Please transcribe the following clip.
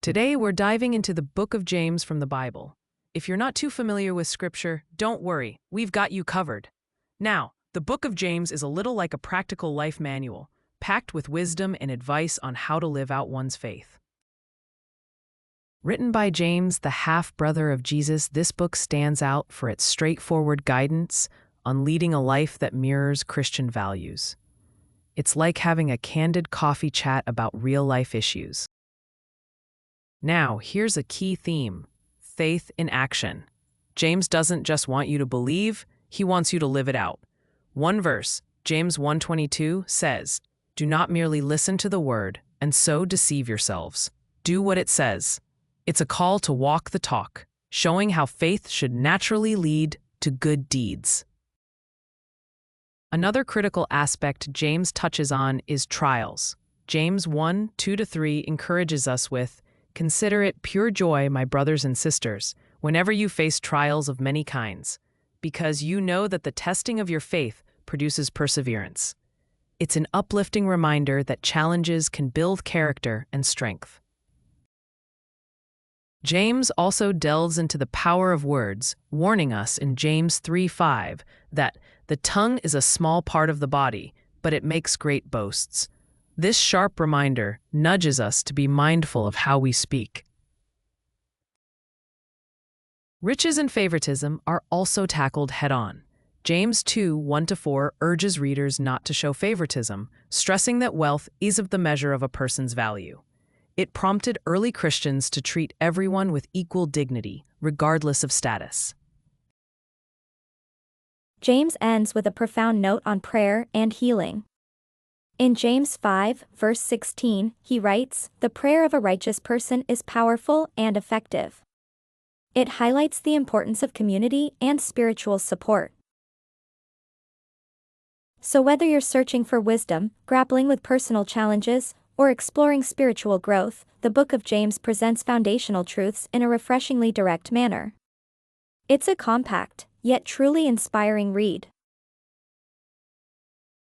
Today, we're diving into the book of James from the Bible. If you're not too familiar with scripture, don't worry, we've got you covered. Now, the book of James is a little like a practical life manual, packed with wisdom and advice on how to live out one's faith. Written by James, the half-brother of Jesus, this book stands out for its straightforward guidance on leading a life that mirrors Christian values. It's like having a candid coffee chat about real-life issues. Now, here's a key theme: faith in action. James doesn't just want you to believe, he wants you to live it out. One verse, James 1:22, says, "Do not merely listen to the word and so deceive yourselves. Do what it says." It's a call to walk the talk, showing how faith should naturally lead to good deeds. Another critical aspect James touches on is trials. James 1:2-3 encourages us with, "Consider it pure joy, my brothers and sisters, whenever you face trials of many kinds, because you know that the testing of your faith produces perseverance." It's an uplifting reminder that challenges can build character and strength. James also delves into the power of words, warning us in James 3:5 that the tongue is a small part of the body, but it makes great boasts. This sharp reminder nudges us to be mindful of how we speak. Riches and favoritism are also tackled head-on. James 2:1-4 urges readers not to show favoritism, stressing that wealth isn't the measure of a person's value. It prompted early Christians to treat everyone with equal dignity, regardless of status. James ends with a profound note on prayer and healing. In James 5, verse 16, he writes, "The prayer of a righteous person is powerful and effective." It highlights the importance of community and spiritual support. So whether you're searching for wisdom, grappling with personal challenges, or exploring spiritual growth, the Book of James presents foundational truths in a refreshingly direct manner. It's a compact, yet truly inspiring read.